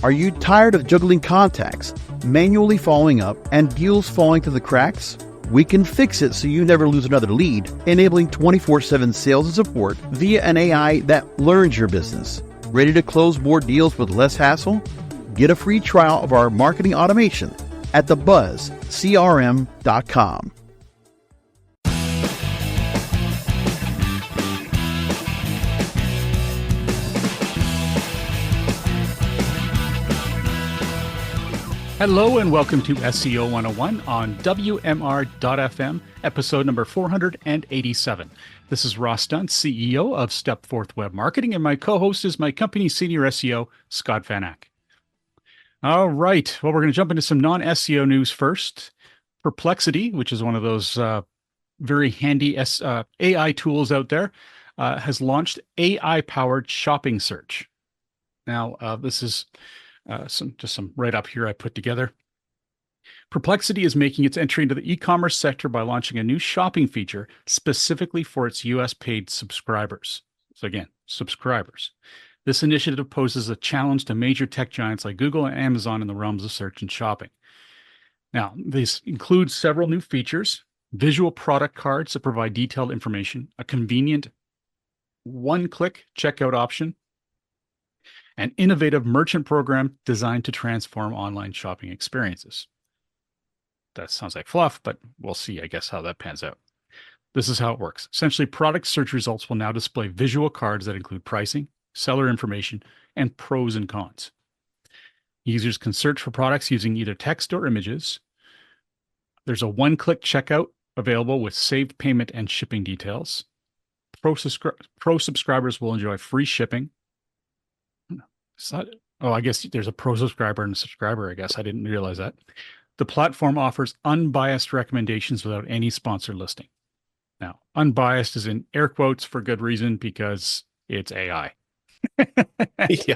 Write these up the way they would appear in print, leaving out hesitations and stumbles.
Are you tired of juggling contacts, manually following up, and deals falling through the cracks? We can fix it so you never lose another lead, enabling 24/7 sales and support via an AI that learns your business. Ready to close more deals with less hassle? Get a free trial of our marketing automation at thebuzzcrm.com. Hello and welcome to SEO 101 on WMR.FM, episode number 487. This is Ross Dunn, CEO of Stepforth Web Marketing, and my co-host is my company's senior SEO, Scott Van Ack. All right, well, we're going to jump into some non-SEO news first. Perplexity, which is one of those very handy AI tools out there, has launched AI-powered shopping search. Now, this is some write-up here I put together. Perplexity is making its entry into the e-commerce sector by launching a new shopping feature specifically for its US paid subscribers. So again, subscribers. This initiative poses a challenge to major tech giants like Google and Amazon in the realms of search and shopping. Now, this includes several new features, visual product cards that provide detailed information, a convenient one-click checkout option, an innovative merchant program designed to transform online shopping experiences. That sounds like fluff, but we'll see, I guess, how that pans out. This is how it works. Essentially, product search results will now display visual cards that include pricing, seller information, and pros and cons. Users can search for products using either text or images. There's a one-click checkout available with saved payment and shipping details. Pro subscribers will enjoy free shipping. I guess there's a pro subscriber and a subscriber, I guess. I didn't realize that. The platform offers unbiased recommendations without any sponsored listing. Now, unbiased is in air quotes for good reason because it's AI. Yeah.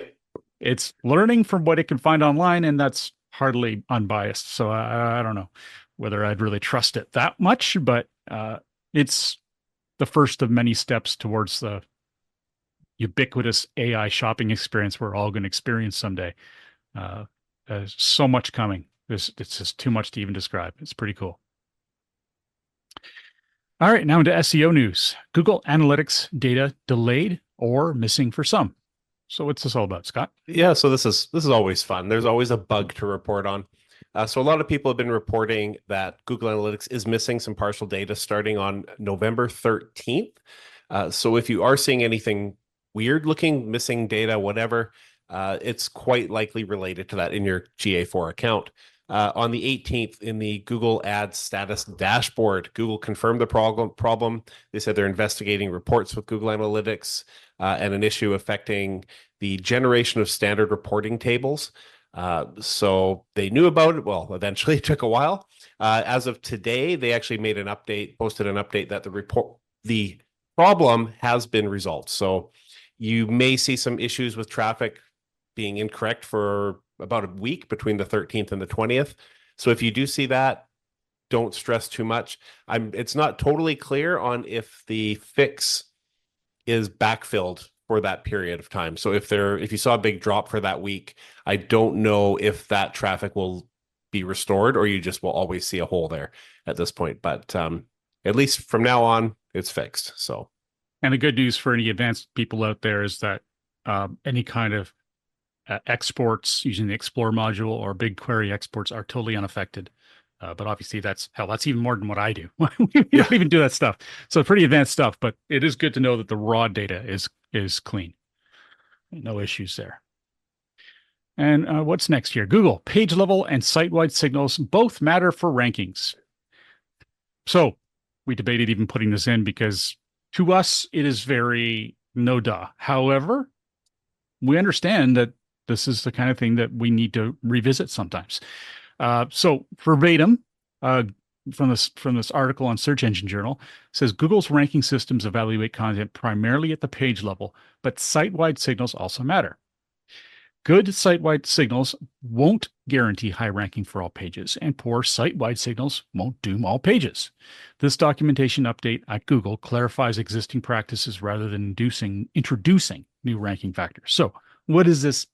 It's learning from what it can find online, and that's hardly unbiased. So I don't know whether I'd really trust it that much, but it's the first of many steps towards the ubiquitous AI shopping experience we're all going to experience someday. There's so much coming. It's just too much to even describe. It's pretty cool. All right, now into SEO news. Google Analytics data delayed or missing for some. So what's this all about, Scott? Yeah, so this is always fun. There's always a bug to report on. So a lot of people have been reporting that Google Analytics is missing some partial data starting on November 13th. So if you are seeing anything weird looking, missing data, whatever, it's quite likely related to that in your GA4 account. On the 18th, in the Google Ads status dashboard, Google confirmed the problem. They said they're investigating reports with Google Analytics and an issue affecting the generation of standard reporting tables. So they knew about it. Well, eventually it took a while. As of today, they actually made an update, posted an update that the problem has been resolved. So you may see some issues with traffic being incorrect for about a week between the 13th and the 20th. So if you do see that, don't stress too much. It's not totally clear on if the fix is backfilled for that period of time. So if you saw a big drop for that week, I don't know if that traffic will be restored or you just will always see a hole there at this point. But at least from now on, it's fixed. So. And the good news for any advanced people out there is that any kind of exports using the Explore module or BigQuery exports are totally unaffected. But obviously that's even more than what I do. We don't even do that stuff. So pretty advanced stuff, but it is good to know that the raw data is clean. No issues there. And what's next here? Google, page level and site-wide signals both matter for rankings. So we debated even putting this in because to us, it is very no duh. However, we understand that this is the kind of thing that we need to revisit sometimes. So verbatim from this article on Search Engine Journal says Google's ranking systems evaluate content primarily at the page level, but site-wide signals also matter. Good site-wide signals won't guarantee high ranking for all pages, and poor site-wide signals won't doom all pages. This documentation update at Google clarifies existing practices rather than introducing new ranking factors. So what does this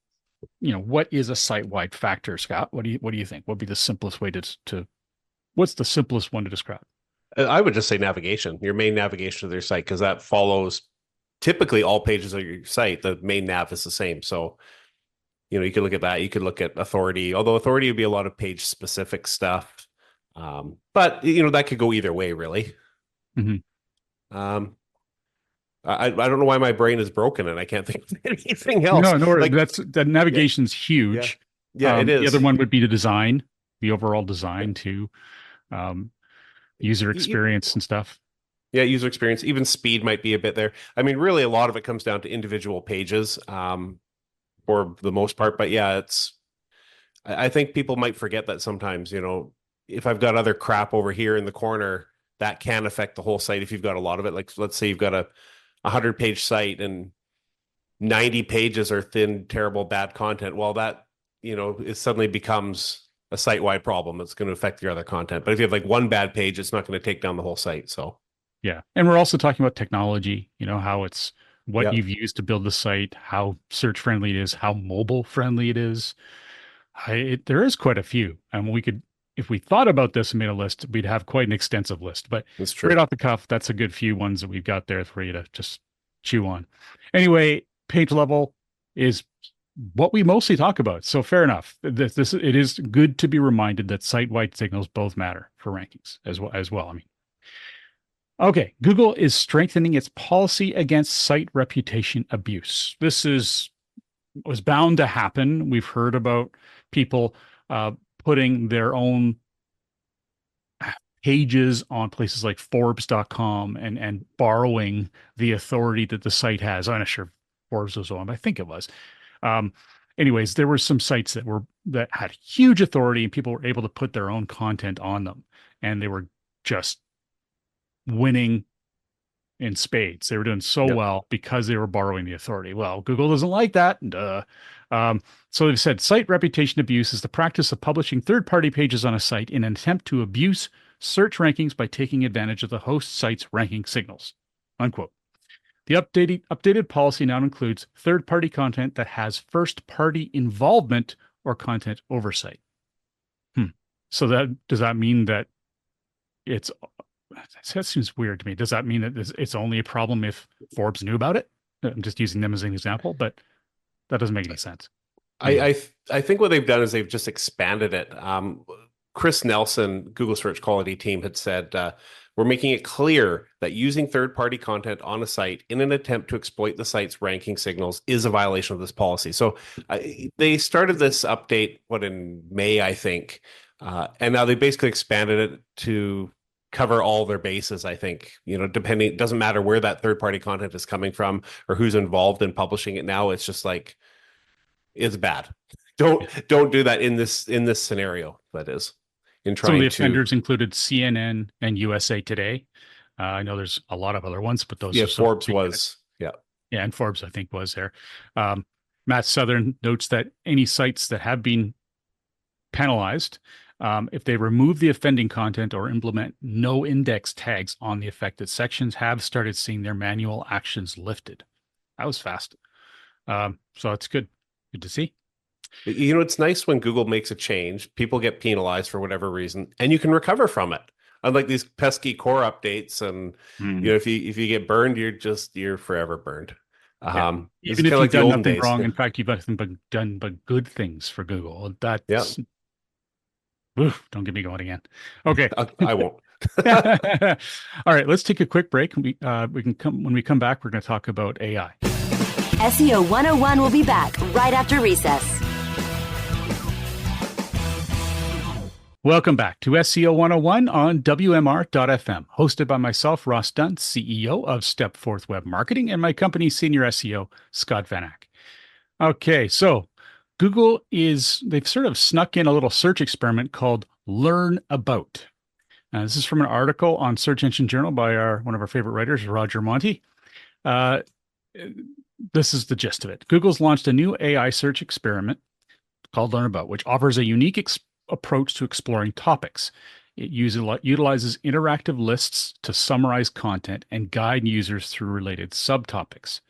what is a site-wide factor, Scott? What do you think? What would be the simplest way what's the simplest one to describe? I would just say navigation, your main navigation of their site, because that follows typically all pages of your site. The main nav is the same. So, you could look at that. You could look at authority, although authority would be a lot of page specific stuff. But that could go either way, really. Mm-hmm. I don't know why my brain is broken and I can't think of anything else. No, like, that navigation's huge. Yeah, it is. The other one would be the overall design too. User experience and stuff. Yeah, user experience, even speed might be a bit there. I mean, really, a lot of it comes down to individual pages, for the most part. But yeah, I think people might forget that sometimes. If I've got other crap over here in the corner, that can affect the whole site. If you've got a lot of it, like let's say you've got a 100-page site and 90 pages are thin, terrible, bad content. Well, that it suddenly becomes a site-wide problem that's going to affect your other content. But if you have like one bad page, it's not going to take down the whole site. So yeah. And we're also talking about technology, how it's what you've used to build the site, how search friendly it is, how mobile friendly it is. There is quite a few. And if we thought about this and made a list, we'd have quite an extensive list. But that's true. Right off the cuff, that's a good few ones that we've got there for you to just chew on. Anyway, page level is what we mostly talk about. So fair enough. It is good to be reminded that site-wide signals both matter for rankings as well. I mean, okay, Google is strengthening its policy against site reputation abuse. This was bound to happen. We've heard about people putting their own pages on places like Forbes.com and borrowing the authority that the site has. I'm not sure Forbes was on, but I think it was. Anyways, there were some sites that had huge authority and people were able to put their own content on them, and they were just winning in spades. They were doing so well because they were borrowing the authority. Well, Google doesn't like that. So they've said site reputation abuse is the practice of publishing third-party pages on a site in an attempt to abuse search rankings by taking advantage of the host site's ranking signals, unquote. The updated policy now includes third-party content that has first-party involvement or content oversight. So does that mean that that seems weird to me. Does that mean that it's only a problem if Forbes knew about it? I'm just using them as an example, but that doesn't make any sense. I think what they've done is they've just expanded it. Chris Nelson, Google Search Quality Team, had said, we're making it clear that using third-party content on a site in an attempt to exploit the site's ranking signals is a violation of this policy. So they started this update, in May, I think, and now they basically expanded it to cover all their bases. I think, it doesn't matter where that third-party content is coming from or who's involved in publishing it now. It's just like, it's bad. Don't do that in this scenario. That is, in trying to. Some of the offenders included CNN and USA Today. I know there's a lot of other ones, but those. Yeah, Forbes was. Yeah, and Forbes I think was there. Matt Southern notes that any sites that have been penalized, if they remove the offending content or implement no index tags on the affected sections, have started seeing their manual actions lifted. That was fast. So it's good. Good to see. It's nice when Google makes a change, people get penalized for whatever reason, and you can recover from it. Unlike these pesky core updates, and if you get burned, you're forever burned. Even if you've done nothing wrong, in fact, you've done but good things for Google. That's oof, don't get me going again. Okay, I won't. All right, let's take a quick break. When we come back, we're going to talk about AI. SEO 101 will be back right after recess. Welcome back to SEO 101 on WMR.FM, hosted by myself, Ross Dunn, CEO of Stepforth Web Marketing, and my company's senior SEO, Scott Van Ack. Okay, so Google they've sort of snuck in a little search experiment called Learn About. This is from an article on Search Engine Journal by one of our favorite writers, Roger Monti. This is the gist of it. Google's launched a new AI search experiment called Learn About, which offers a unique approach to exploring topics. It utilizes interactive lists to summarize content and guide users through related subtopics.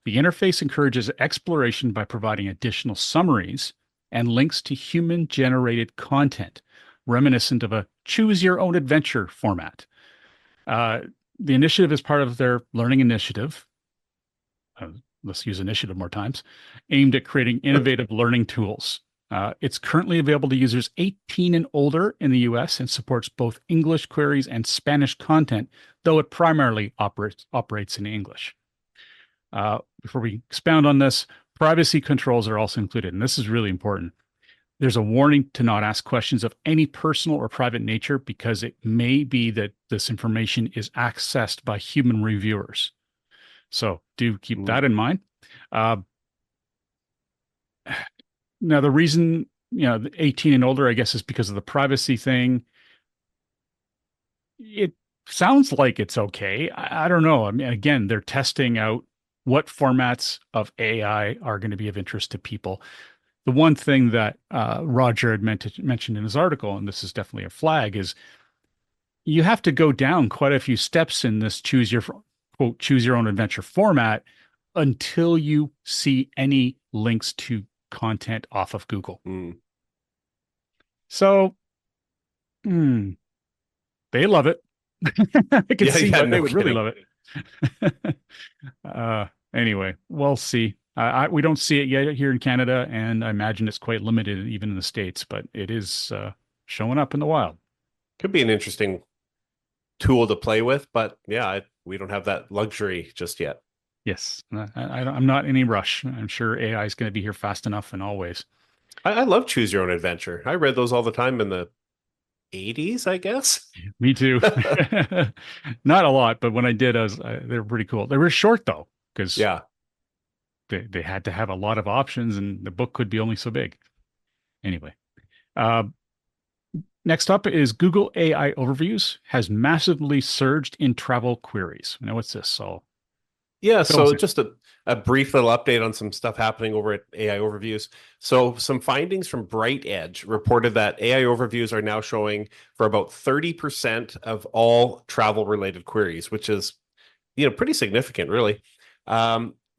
The interface encourages exploration by providing additional summaries and links to human-generated content, reminiscent of a choose-your-own-adventure format. The initiative is part of their learning initiative. Let's use initiative more times, aimed at creating innovative learning tools. It's currently available to users 18 and older in the US and supports both English queries and Spanish content, though it primarily operates in English. Before we expound on this, privacy controls are also included, and this is really important. There's a warning to not ask questions of any personal or private nature because it may be that this information is accessed by human reviewers. So do keep that in mind. Now, the reason, the 18 and older, I guess, is because of the privacy thing. It sounds like it's okay. I don't know. I mean, again, they're testing out what formats of AI are going to be of interest to people. The one thing that Roger had mentioned in his article, and this is definitely a flag, is you have to go down quite a few steps in this choose your own adventure format until you see any links to content off of Google. So they love it. I can see why they would really love it. Anyway, we'll see. We don't see it yet here in Canada, and I imagine it's quite limited even in the States, but it is showing up in the wild. Could be an interesting tool to play with, but yeah, we don't have that luxury just yet. Yes, I'm not in any rush. I'm sure AI is going to be here fast enough and always. I love Choose Your Own Adventure. I read those all the time in the 80s, I guess. Me too. Not a lot, but when I did, they were pretty cool. They were short though, because they had to have a lot of options, and the book could be only so big. Anyway, next up is Google AI Overviews has massively surged in travel queries. Now, what's this? So just a brief little update on some stuff happening over at AI Overviews. So some findings from Bright Edge reported that AI Overviews are now showing for about 30% of all travel-related queries, which is, pretty significant, really.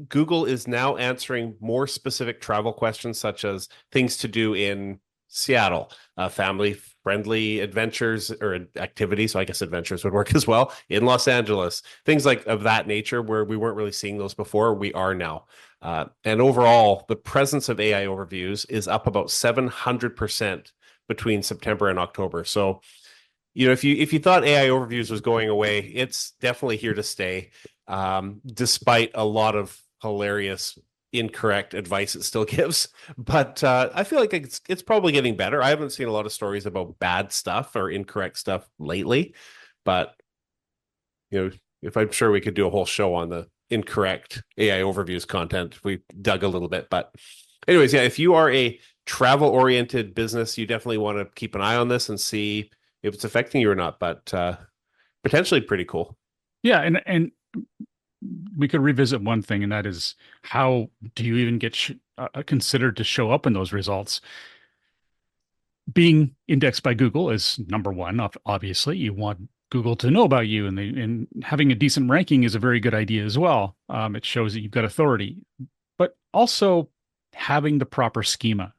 Google is now answering more specific travel questions, such as things to do in Seattle, family-friendly adventures or activities. So I guess adventures would work as well in Los Angeles. Things like of that nature, where we weren't really seeing those before, we are now. And overall, the presence of AI overviews is up about 700% between September and October. So, if you thought AI overviews was going away, it's definitely here to stay. Despite a lot of hilarious incorrect advice it still gives, but I feel like it's probably getting better. I haven't seen a lot of stories about bad stuff or incorrect stuff lately, but if I'm sure we could do a whole show on the incorrect AI overviews content if we dug a little bit. But anyways, if you are a travel oriented business, you definitely want to keep an eye on this and see if it's affecting you or not, but potentially pretty cool. Yeah, and we could revisit one thing, and that is, how do you even get considered to show up in those results? Being indexed by Google is number one. Obviously, you want Google to know about you, and having a decent ranking is a very good idea as well. It shows that you've got authority, but also having the proper schema.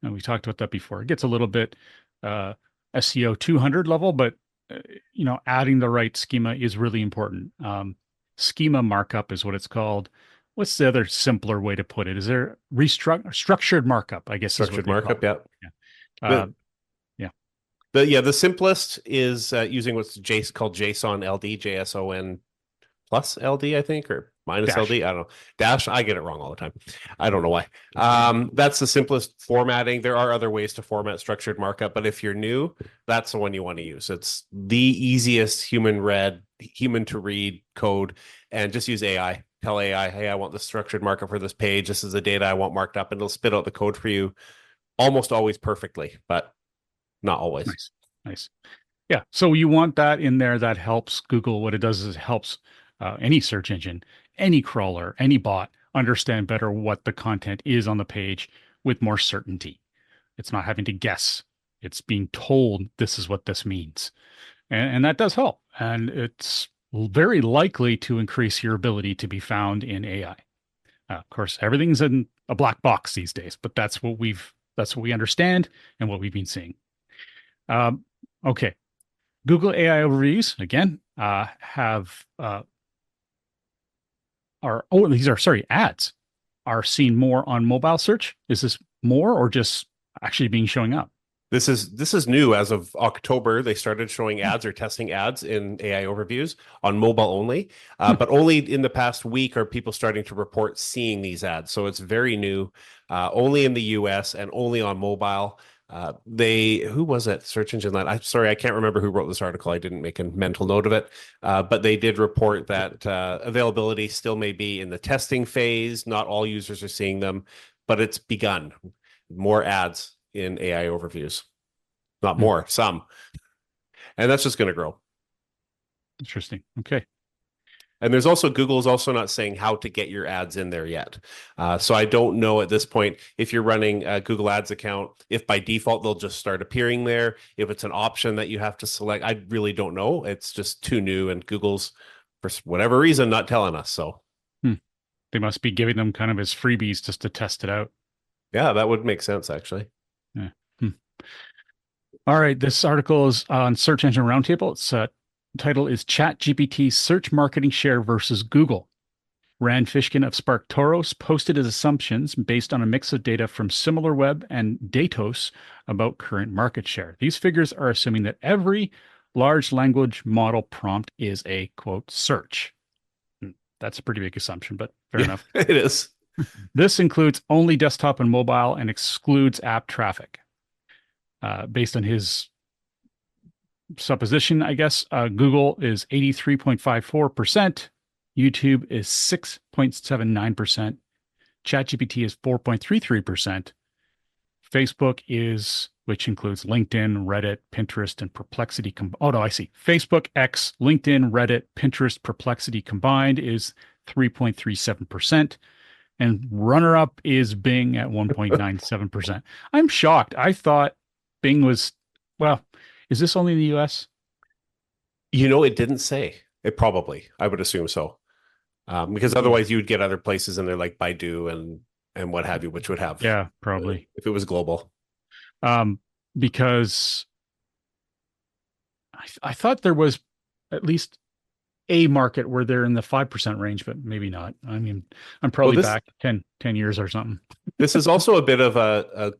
And we talked about that before. It gets a little bit SEO 200 level, but adding the right schema is really important. Schema markup is what it's called. What's the other simpler way to put it? Is there structured markup? I guess structured markup. Yeah. The simplest is using what's called JSON LD, JSON plus LD, I think, or minus Dash. LD. I don't know. Dash. I get it wrong all the time. I don't know why. That's the simplest formatting. There are other ways to format structured markup, but if you're new, that's the one you want to use. It's the easiest human to read code, and just use AI. Tell AI, hey, I want the structured markup for this page. This is the data I want marked up, and it'll spit out the code for you almost always perfectly, but not always. Nice. Yeah. So you want that in there. That helps Google. What it does is it helps any search engine, any crawler, any bot understand better what the content is on the page with more certainty. It's not having to guess. It's being told this is what this means. And that does help. And it's very likely to increase your ability to be found in AI. Of course, everything's in a black box these days, but that's what we understand and what we've been seeing. Um, okay, Google AI overviews again have are oh these are sorry ads are seen more on mobile search. Is this more or just actually being showing up? This is new as of October. They started showing ads or testing ads in AI overviews on mobile only, Hmm. but only in the past week are people starting to report seeing these ads. So it's very new, only in the US and only on mobile. Who was it? Search Engine Land. I'm sorry, I can't remember who wrote this article. I didn't make a mental note of it, but they did report that availability still may be in the testing phase. Not all users are seeing them, but it's begun. More ads in AI overviews, not Hmm. more, some, and that's just going to grow. Interesting. Okay. And there's also Google is also not saying how to get your ads in there yet. So I don't know at this point if you're running a Google Ads account, if by default they'll just start appearing there, if it's an option that you have to select. I really don't know. It's just too new, and Google's for whatever reason not telling us. So Hmm. They must be giving them kind of as freebies just to test it out. yeah, that would make sense actually. Yeah. Hmm. All right. This article is on Search Engine Roundtable. Its title is ChatGPT Search Marketing Share versus Google. Rand Fishkin of SparkToros posted his assumptions based on a mix of data from SimilarWeb and Datos about current market share. These figures are assuming that every large language model prompt is a quote search. That's a pretty big assumption, but fair Yeah, enough. it is. This includes only desktop and mobile and excludes app traffic. Based on his supposition, I guess, Google is 83.54%, YouTube is 6.79%, ChatGPT is 4.33%, Facebook is, which includes LinkedIn, Reddit, Pinterest, and Perplexity. Oh, no, I see. Facebook, X, LinkedIn, Reddit, Pinterest, Perplexity combined is 3.37%. And runner up is Bing at 1.97%. I'm shocked. I thought Bing was, well, is this only in the US? It didn't say. It probably, I would assume so. Because Ooh. otherwise you would get other places in there like Baidu and what have you, which would have Yeah, probably. if it was global. Um, because I thought there was at least a market where they're in the 5% range, but maybe not. I mean, I'm Well, probably this back 10 years or something. this is also a bit of a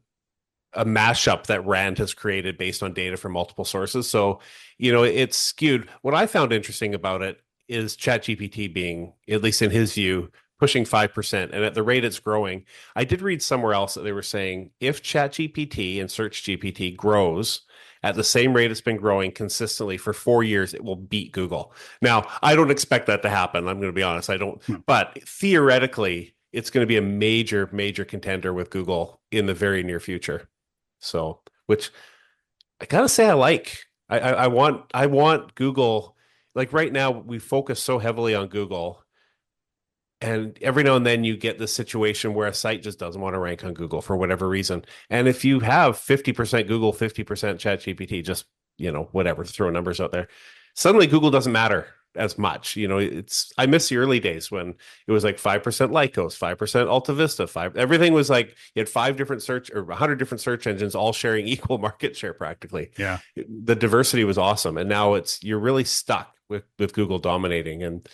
mashup that Rand has created based on data from multiple sources. So, it's skewed. What I found interesting about it is ChatGPT being, at least in his view, pushing 5%. And at the rate it's growing, I did read somewhere else that they were saying if ChatGPT and SearchGPT grows at the same rate it's been growing consistently for 4 years, it will beat Google. Now, I don't expect that to happen. I'm going to be honest. I don't, Hmm. but theoretically, it's going to be a major, major contender with Google in the very near future. So, which I gotta say, I like. I want Google. Like right now, we focus so heavily on Google, and every now and then you get this situation where a site just doesn't want to rank on Google for whatever reason. And if you have 50% Google, 50% ChatGPT, just whatever, throw numbers out there, suddenly Google doesn't matter as much. I miss the early days when it was like 5% Lycos, 5% AltaVista, everything was like you had 5 different search or 100 different search engines all sharing equal market share practically. Yeah. The diversity was awesome. And now you're really stuck with Google dominating. And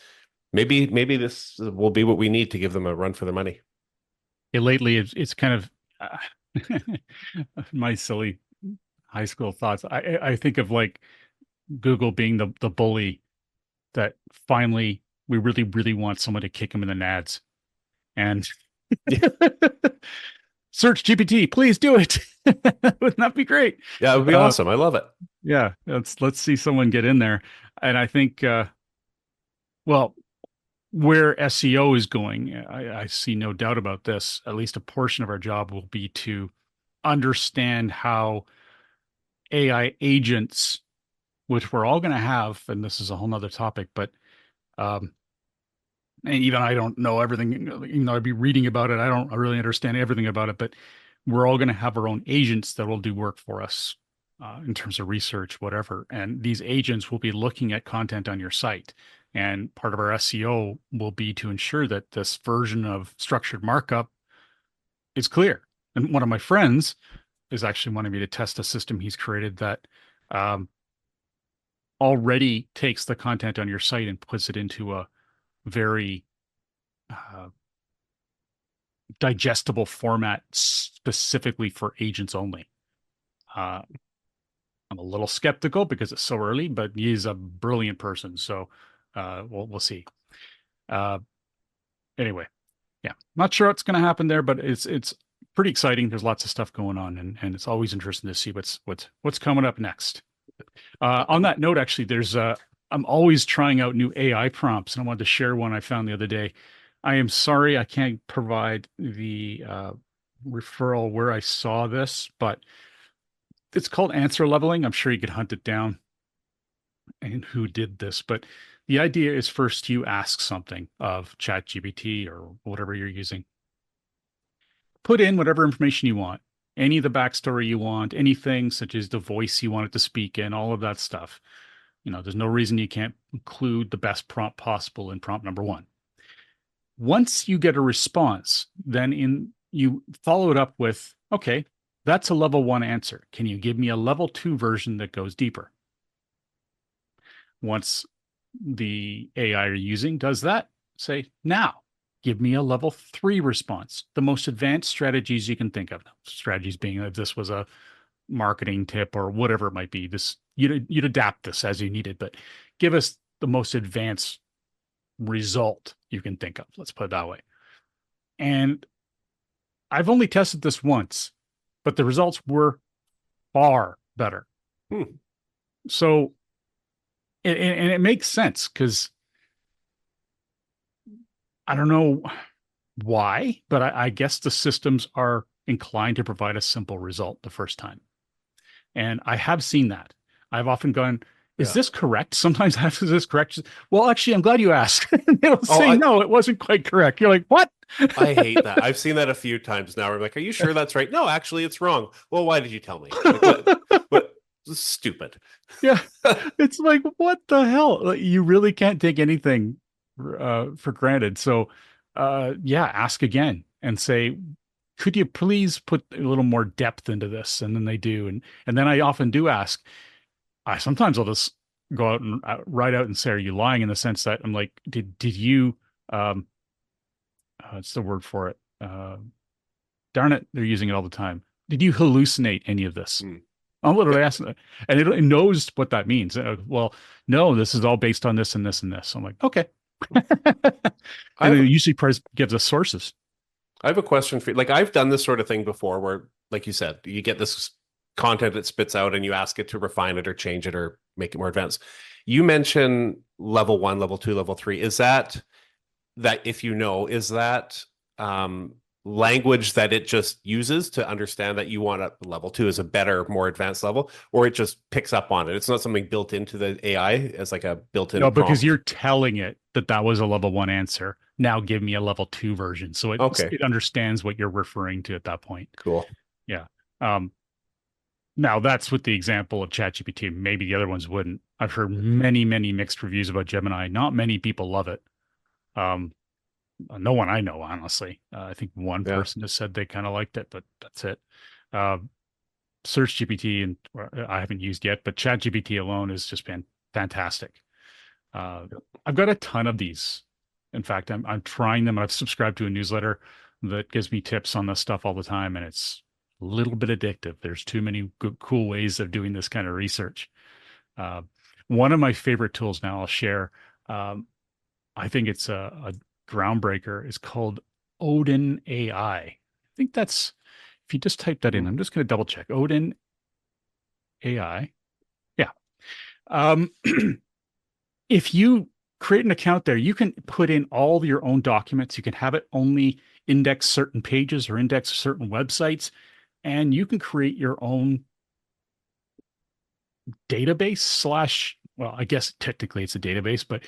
maybe this will be what we need to give them a run for their money. Lately, it's kind of uh, my silly high school thoughts. I think of like Google being the bully that finally we really, really want someone to kick him in the nads. And Yeah, Search GPT, please do it. Wouldn't that be great? yeah, it would be Uh, awesome. I love it. yeah, let's see someone get in there. And I think well, where SEO is going, I see no doubt about this. At least a portion of our job will be to understand how AI agents, which we're all going to have, and this is a whole nother topic, but um, and even I don't know everything, even though I'd be reading about it, I don't really understand everything about it, but we're all going to have our own agents that will do work for us. in terms of research, whatever. And these agents will be looking at content on your site. And part of our SEO will be to ensure that this version of structured markup is clear. And one of my friends is actually wanting me to test a system he's created that um, already takes the content on your site and puts it into a very uh, digestible format specifically for agents only. I'm a little skeptical because it's so early, but he's a brilliant person. So we'll see. Anyway, yeah, not sure what's going to happen there, but it's pretty exciting. There's lots of stuff going on, and it's always interesting to see what's coming up next. On that note, actually, I'm always trying out new AI prompts, and I wanted to share one I found the other day. I am sorry I can't provide the referral where I saw this, but it's called answer leveling. I'm sure you could hunt it down and who did this, but the idea is first you ask something of ChatGPT or whatever you're using. Put in whatever information you want, any of the backstory you want, anything such as the voice you want it to speak in, all of that stuff. There's no reason you can't include the best prompt possible in prompt number one. Once you get a response, then you follow it up with, okay, that's a level 1 answer. Can you give me a level 2 version that goes deeper? Once the AI you're using does that, say, now give me a level 3 response, the most advanced strategies you can think of. Strategies being if this was a marketing tip or whatever it might be, you'd adapt this as you needed, but give us the most advanced result you can think of. Let's put it that way. And I've only tested this once, but the results were far better. So, and it makes sense because I don't know why, but I guess the systems are inclined to provide a simple result the first time. And I have seen that. I've often gone, is this correct? Sometimes I have to, is this correct? Well, actually, I'm glad you asked. They'll say, no, it wasn't quite correct. You're like, what? I hate that. I've seen that a few times now. I'm like, are you sure that's right? No, actually, it's wrong. Well, why did you tell me? Like, what? Stupid. Yeah. It's like, what the hell? Like, you really can't take anything for granted. So, ask again and say, could you please put a little more depth into this? And then they do. And then I often do ask, sometimes I'll just go out and write out and say, are you lying, in the sense that I'm like, did you, what's the word for it? Darn it. They're using it all the time. Did you hallucinate any of this? I'll literally ask that. And it knows what that means. Well, no, this is all based on this and this and this. I'm like, okay. And it usually gives us sources. I have a question for you. Like, I've done this sort of thing before where, like you said, you get this content that spits out and you ask it to refine it or change it or make it more advanced. You mentioned level 1, level 2, level 3. Is that if you know, is that language that it just uses to understand that you want a level 2 is a better, more advanced level, or it just picks up on it? It's not something built into the AI as like a built-in No, because prompt. you're telling it that was a level 1 answer. Now give me a level 2 version. So it understands what you're referring to at that point. Cool. Yeah. Now that's with the example of ChatGPT. Maybe the other ones wouldn't. I've heard many, many mixed reviews about Gemini. Not many people love it. No one I know, honestly. I think one person has said they kind of liked it, but that's it. Search GPT, and I haven't used yet, but ChatGPT alone has just been fantastic. I've got a ton of these. In fact, I'm trying them. I've subscribed to a newsletter that gives me tips on this stuff all the time, and it's a little bit addictive. There's too many good, cool ways of doing this kind of research. One of my favorite tools now I'll share. I think it's a groundbreaker. Is called Odin AI. I think that's, if you just type that in, I'm just going to double check. Odin AI. Yeah. If you create an account there, you can put in all your own documents. You can have it only index certain pages or index certain websites, and you can create your own database / well, I guess technically it's a database, but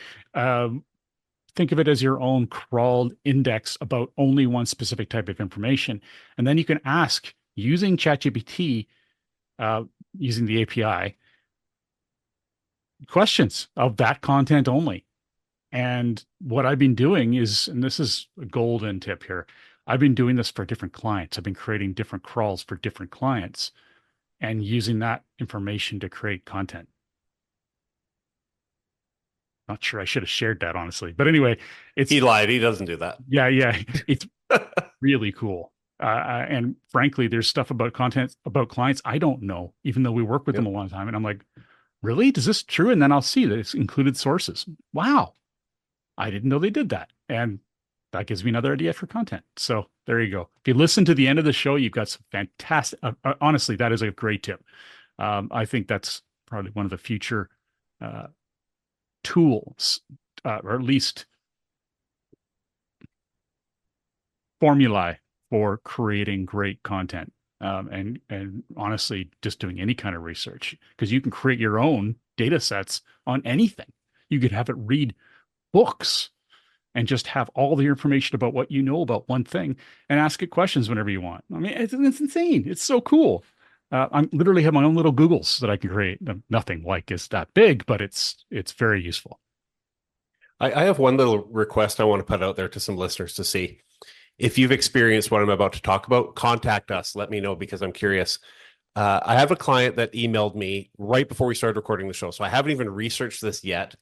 think of it as your own crawled index about only one specific type of information. And then you can ask, using ChatGPT, using the API, questions of that content only. And what I've been doing is, and this is a golden tip here, I've been doing this for different clients. I've been creating different crawls for different clients and using that information to create content. Not sure I should have shared that, honestly. But anyway, he lied. He doesn't do that. Yeah. It's really cool. And frankly, there's stuff about content about clients I don't know, even though we work with them a long time. And I'm like, really? Is this true? And then I'll see that it's included sources. Wow. I didn't know they did that. And that gives me another idea for content. So there you go. If you listen to the end of the show, you've got some fantastic, honestly, that is a great tip. I think that's probably one of the future tools, or at least formulae for creating great content. And honestly, just doing any kind of research, because you can create your own data sets on anything. You could have it read books and just have all the information about what you know about one thing and ask it questions whenever you want. I mean, it's insane. It's so cool. I literally have my own little Googles that I can create. Nothing like is that big, but it's very useful. I have one little request I want to put out there to some listeners to see. If you've experienced what I'm about to talk about, contact us. Let me know, because I'm curious. I have a client that emailed me right before we started recording the show, so I haven't even researched this yet.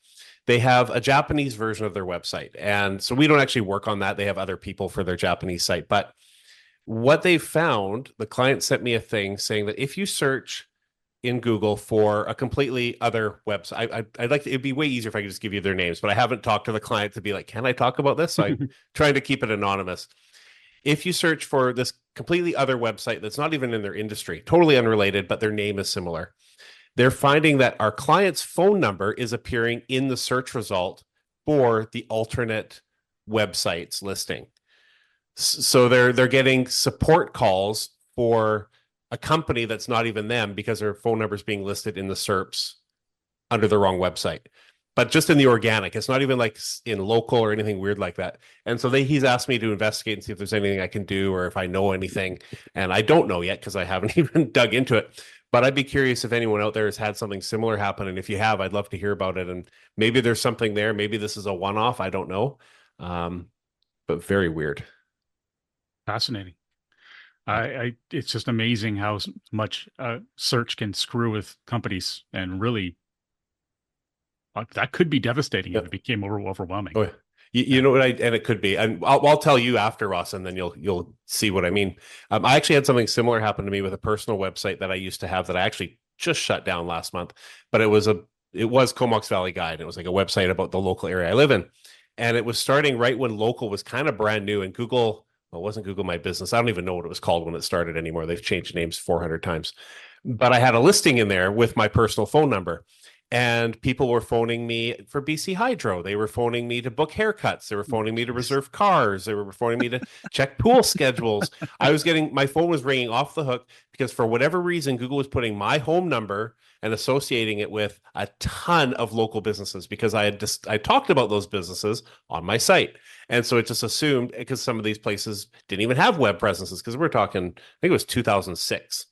They have a Japanese version of their website, and so we don't actually work on that. They have other people for their Japanese site. But what they found, the client sent me a thing saying that if you search in Google for a completely other website, I'd like to, it'd be way easier if I could just give you their names, but I haven't talked to the client to be like, can I talk about this? So I'm trying to keep it anonymous. If you search for this completely other website that's not even in their industry, totally unrelated, but their name is similar, they're finding that our client's phone number is appearing in the search result for the alternate websites listing. So they're getting support calls for a company that's not even them, because their phone number is being listed in the SERPs under the wrong website. But just in the organic, it's not even like in local or anything weird like that. And so he's asked me to investigate and see if there's anything I can do or if I know anything. And I don't know yet, because I haven't even dug into it. But I'd be curious if anyone out there has had something similar happen. And if you have, I'd love to hear about it. And maybe there's something there. Maybe this is a one-off. I don't know. But very weird. Fascinating. It's just amazing how much search can screw with companies, and really that could be devastating if it became overwhelming. Oh, you know what? And it could be, and I'll tell you after, Ross, and then you'll see what I mean. I actually had something similar happen to me with a personal website that I used to have that I actually just shut down last month. But it was Comox Valley Guide. It was like a website about the local area I live in, and it was starting right when local was kind of brand new. And Google, well, it wasn't Google My Business. I don't even know what it was called when it started anymore. They've changed names 400 times. But I had a listing in there with my personal phone number. And people were phoning me for BC Hydro. They were phoning me to book haircuts. They were phoning me to reserve cars. They were phoning me to check pool schedules. My phone was ringing off the hook, because for whatever reason, Google was putting my home number and associating it with a ton of local businesses, because I talked about those businesses on my site. And so it just assumed, because some of these places didn't even have web presences, because we're talking, I think it was 2006.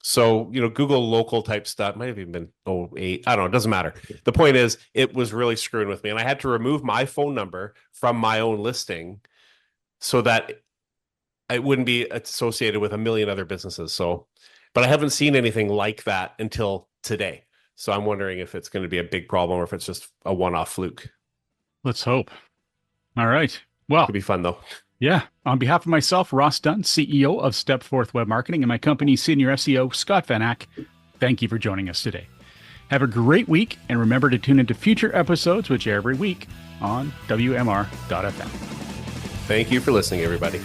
So, Google local type stuff might have even been 08. I don't know. It doesn't matter. The point is, it was really screwing with me. And I had to remove my phone number from my own listing so that it wouldn't be associated with a million other businesses. So, but I haven't seen anything like that until today. So I'm wondering if it's going to be a big problem or if it's just a one-off fluke. Let's hope. All right. Well, it'll be fun though. Yeah. On behalf of myself, Ross Dunn, CEO of Stepforth Web Marketing, and my company's senior SEO, Scott Van Ack, thank you for joining us today. Have a great week, and remember to tune into future episodes, which air every week on WMR.fm. Thank you for listening, everybody.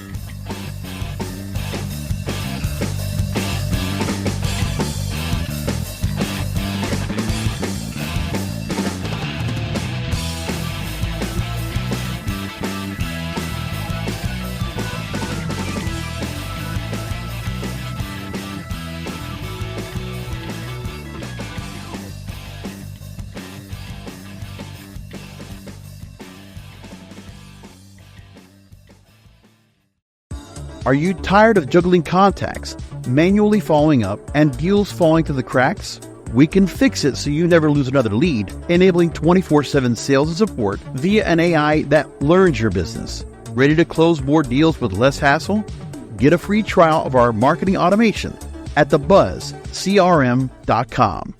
Are you tired of juggling contacts, manually following up, and deals falling through the cracks? We can fix it so you never lose another lead, enabling 24/7 sales and support via an AI that learns your business. Ready to close more deals with less hassle? Get a free trial of our marketing automation at thebuzzcrm.com.